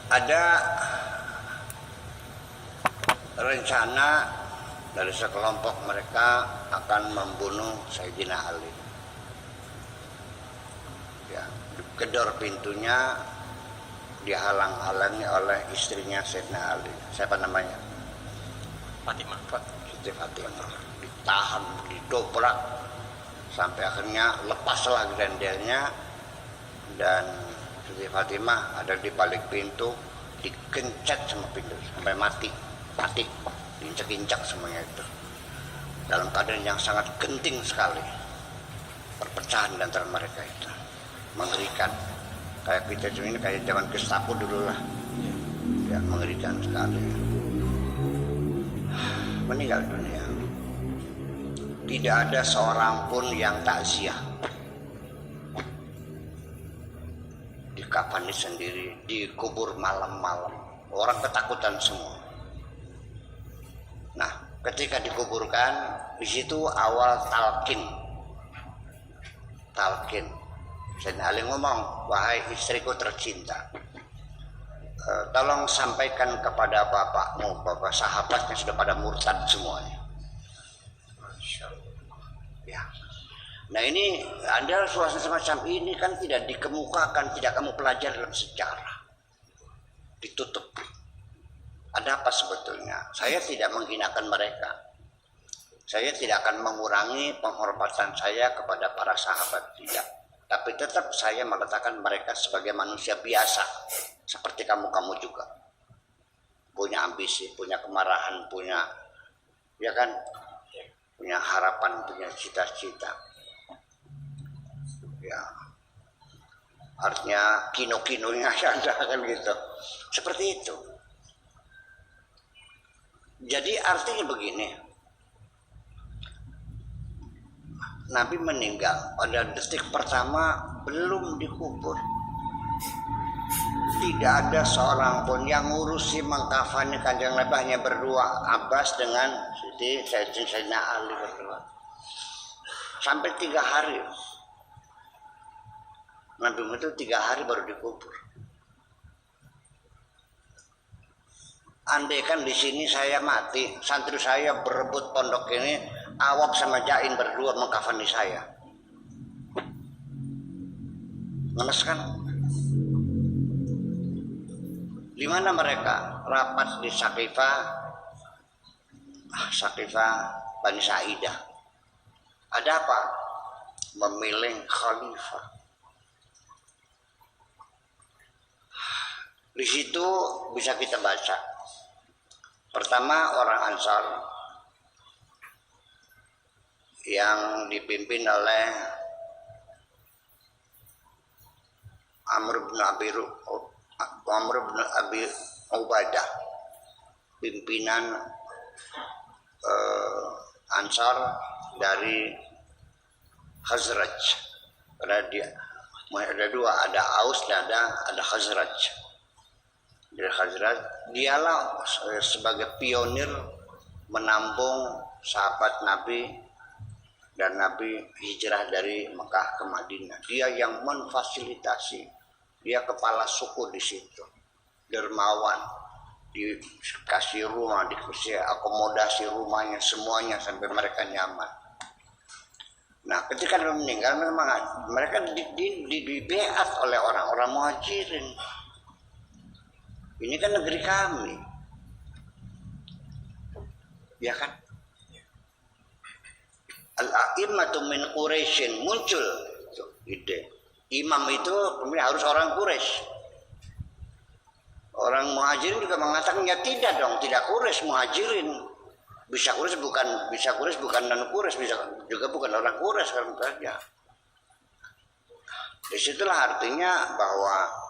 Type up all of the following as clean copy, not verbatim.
ada rencana dari sekelompok mereka akan membunuh Sayyidina Ali. Ya, gedor pintunya dihalang-halangi oleh istrinya Sayyidina Ali. Siapa namanya? Fatimah. Siti Fatimah. Ditahan, didobrak sampai akhirnya lepaslah grendelnya dan Siti Fatimah ada di balik pintu, dikencet sama pintu sampai mati, diinjak-injak semuanya itu. Dalam keadaan yang sangat genting sekali, perpecahan di antara mereka itu mengerikan. Kayak kita ini kayak zaman Gestapo dulu lah, ya mengerikan sekali. Meninggal dunia. Tidak ada seorang pun yang takziah. Dikafani sendiri, dikubur malam-malam. Orang ketakutan semua. Nah, ketika dikuburkan, di situ awal talqin. Sayyidina Ali ngomong, wahai istriku tercinta, tolong sampaikan kepada bapakmu bahwa sahabatnya sudah pada murtad semuanya. Ya. Nah ini ada suasana semacam ini kan tidak dikemukakan, tidak kamu pelajari dalam sejarah, ditutup. Ada apa sebetulnya? Saya tidak menghinakan mereka. Saya tidak akan mengurangi penghormatan saya kepada para sahabat, tidak. Tapi tetap saya meletakkan mereka sebagai manusia biasa, seperti kamu-kamu juga. Punya ambisi, punya kemarahan, punya, ya kan? Punya harapan, punya cita-cita. Ya. Artinya kino-kinonya ada kan gitu. Seperti itu. Jadi artinya begini, Nabi meninggal pada detik pertama belum dikubur. Tidak ada seorang pun yang ngurusi mengkafani Kanjeng Nabi, hanya berdua, Abbas dengan Sayyidina Ali berdua. Sampai 3 hari. Nabi itu 3 hari baru dikubur. Andai kan di sini saya mati, santri saya berebut pondok ini, Awab sama Jain berdua mengkafani saya. Ngenes kan? Di mana mereka? Rapat di Sakifah Bani Sa'idah. Ada apa? Memilih khalifah. Di situ bisa kita baca. Pertama orang Ansar yang dipimpin oleh Amr bin Abi Ubadah, pimpinan Ansar dari Khazraj. Karena dia ada 2, ada Aus dan ada Khazraj. Dari Khazraj, dialah sebagai pionir menampung sahabat Nabi dan Nabi hijrah dari Mekah ke Madinah. Dia yang memfasilitasi, dia kepala suku di situ, dermawan, dikasih rumah, dikasih akomodasi rumahnya semuanya sampai mereka nyaman. Nah, ketika dia meninggal, memang mereka dibeat oleh orang-orang Muhajirin. Ini kan negeri kami, ya kan? Al-a'immatu min Quraisyin, muncul ide. Imam itu harus orang Quraisy. Orang Muhajirin juga mengatakan ya tidak dong, tidak Quraisy, Muhajirin. Bisa Quraisy bukan non Quraisy, bisa juga bukan orang Quraisy kan saja. Disitulah artinya bahwa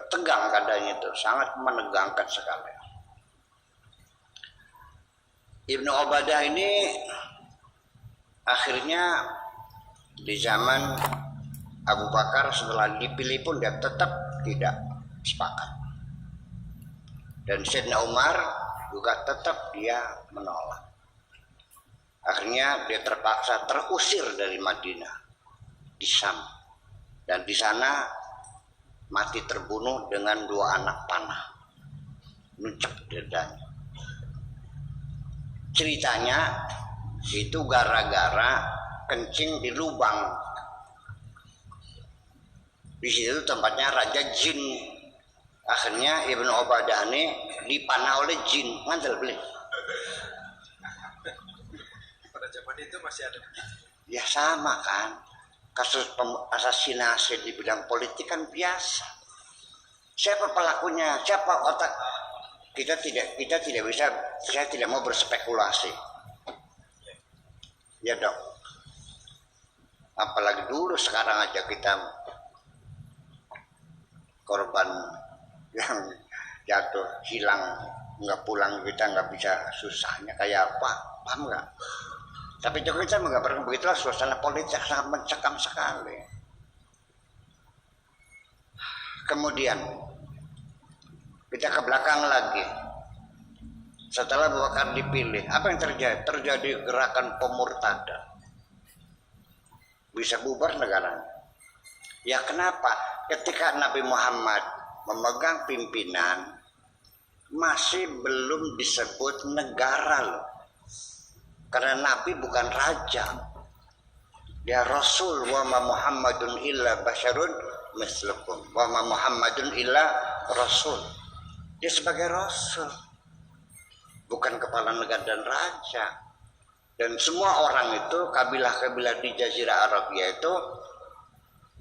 tegang keadaannya itu, sangat menegangkan sekali. Ibnu Ubadah ini akhirnya di zaman Abu Bakar setelah dipilih pun dia tetap tidak sepakat. Dan Sayyidina Umar juga tetap dia menolak. Akhirnya dia terpaksa terusir dari Madinah di Syam. Dan di sana mati terbunuh dengan 2 anak panah, nuncep dadanya. Ceritanya itu gara-gara kencing di lubang. Di situ tempatnya Raja Jin. Akhirnya Ibnu Ubadah ini dipanah oleh jin, ngantel beli. Pada zaman itu masih ada begitu. Ya sama kan. Kasus asasinasi di bidang politik kan biasa. Siapa pelakunya? Siapa otak? Kita tidak bisa. Saya tidak mau berspekulasi. Ya dong. Apalagi dulu, sekarang aja kita korban yang jatuh, hilang, nggak pulang, kita nggak bisa, susahnya kayak apa? Paham nggak? Tapi juga kita nggak pernah begitulah, suasana politik sangat mencekam sekali. Kemudian kita ke belakang lagi. Setelah Abu Bakar dipilih, apa yang terjadi? Terjadi gerakan pemurtadan. Bisa bubar negara. Ya kenapa? Ketika Nabi Muhammad memegang pimpinan, masih belum disebut negara loh. Karena Nabi bukan raja. Dia Rasul, wa ma Muhammadun illa basyarun mislukum. Wa ma Muhammadun illa Rasul. Dia sebagai Rasul, bukan kepala negara dan raja. Dan semua orang itu, kabilah-kabilah di Jazirah Arabia itu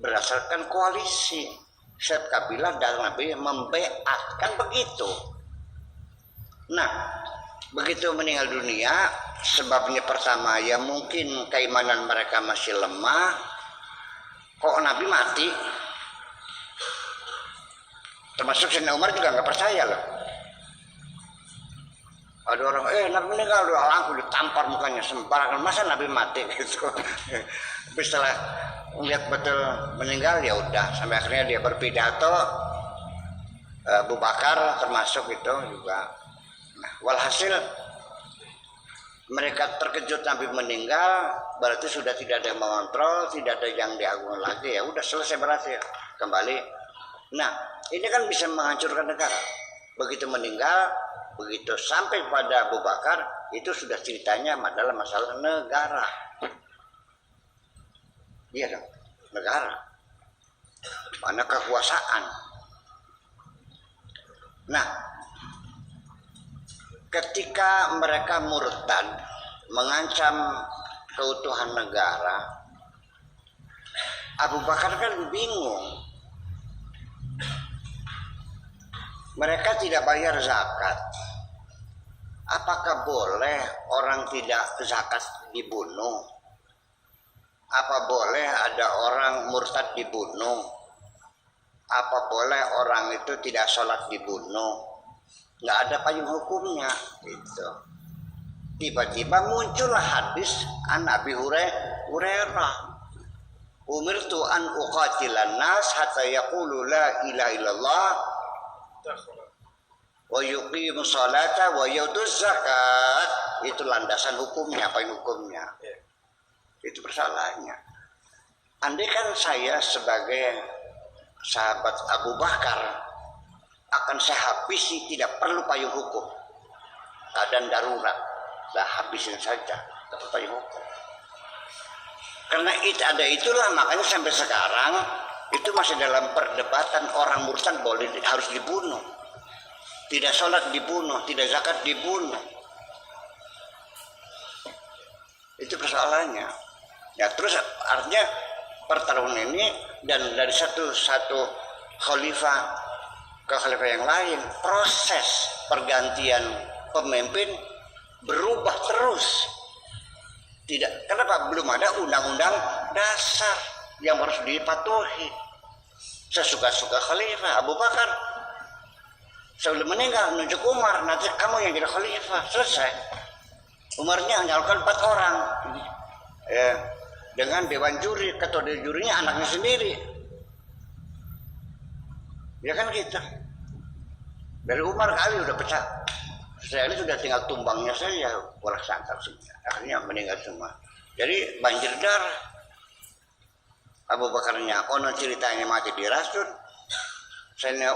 berdasarkan koalisi. Setiap kabilah dan Nabi membeat, kan begitu. Nah, begitu meninggal dunia, sebabnya pertama ya mungkin keimanan mereka masih lemah. Kok Nabi mati? Termasuk Sayyidina Umar juga nggak percaya loh. Ada orang, Nabi meninggal, aku ditampar mukanya sembarangan, masa Nabi mati gitu. Tapi setelah lihat betul meninggal, ya udah, sampai akhirnya dia berpidato. Abu Bakar termasuk itu juga. Nah, walhasil mereka terkejut Nabi meninggal, berarti sudah tidak ada yang mengontrol, tidak ada yang diagung lagi, ya udah selesai berhasil kembali. Nah, ini kan bisa menghancurkan negara. Begitu meninggal, begitu sampai pada Abu Bakar, itu sudah ceritanya adalah masalah negara. Iya dong, negara. Mana kekuasaan. Nah, ketika mereka murtad, mengancam keutuhan negara, Abu Bakar kan bingung. Mereka tidak bayar zakat. Apakah boleh orang tidak zakat dibunuh? Apa boleh ada orang murtad dibunuh? Apa boleh orang itu tidak sholat dibunuh? Nggak ada payung hukumnya. Gitu. Tiba-tiba muncullah hadis an Abi Hurairah. Umirtu an uqatilan nas hatta yaqulu la ilaha illallah wa yuqimus salata wa yutuz zakat. Itu landasan hukumnya, apa yang hukumnya. Itu persoalannya. Andai kan saya sebagai sahabat Abu Bakar, akan saya habisi, tidak perlu payung hukum. Keadaan darurat, lah habisin saja, tidak payung hukum. Karena itulah makanya sampai sekarang itu masih dalam perdebatan, orang murtad boleh harus dibunuh, tidak sholat dibunuh, tidak zakat dibunuh. Itu persoalannya. Ya terus artinya pertarungan ini, dan dari satu khalifah ke khalifah yang lain, proses pergantian pemimpin berubah terus. Tidak, kenapa? Belum ada undang-undang dasar yang harus dipatuhi. Sesuka-suka khalifah. Abu Bakar sebelum meninggal nunjuk Umar, nanti kamu yang jadi khalifah, selesai. Umarnya nyalurkan 4 orang, ya, dengan dewan juri, ketua dewan jurinya anaknya sendiri, ya kan gitu. Dari Umar kali udah pecah. Saya ini sudah tinggal tumbangnya saja, bola santar semua. Akhirnya meninggal semua. Jadi banjir darah. Abu Bakarnya konon ceritanya mati diracun, Sayyidina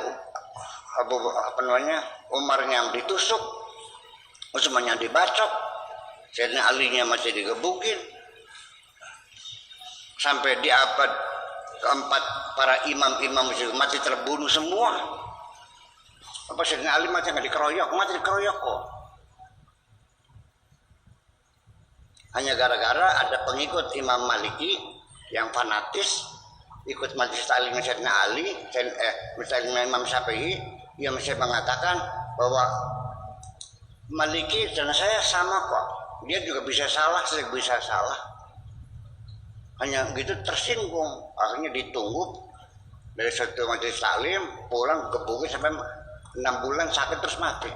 Umarnya yang ditusuk, Utsmannya dibacok, Sayyidina Alinya masih digebukin. Sampai di abad keempat para imam-imam mati terbunuh semua. Apa Sayyidina Ali mati nggak dikeroyok? Mati dikeroyok kok. Hanya gara-gara ada pengikut Imam Maliki yang fanatis ikut majelis taklim Sayyidina Ali, misalnya Imam Syafi'i, yang masih mengatakan bahwa Maliki dan saya sama kok. Dia juga bisa salah, saya bisa salah. Hanya gitu tersinggung, akhirnya ditunggu dari satu majelis taklim pulang gebukin sampai 6 bulan sakit terus mati.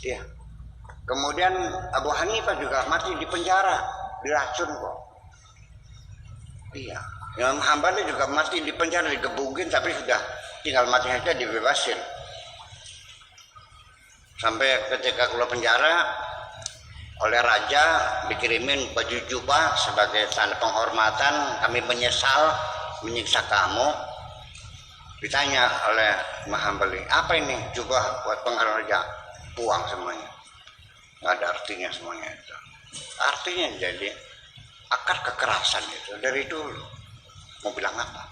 Iya. Kemudian Abu Hanifah juga mati di penjara, diracun kok. Iya. Imam Hambali juga mati di penjara, digebukin, tapi sudah tinggal mati saja dibebasin. Sampai ketika keluar penjara oleh raja dikirimin baju jubah sebagai tanda penghormatan, kami menyesal menyiksa kamu. Ditanya oleh Imam Hambali, apa ini jubah buat penghormatan raja? Buang semuanya, nggak ada artinya semuanya itu. Artinya jadi akar kekerasan itu dari dulu. Mau bilang apa?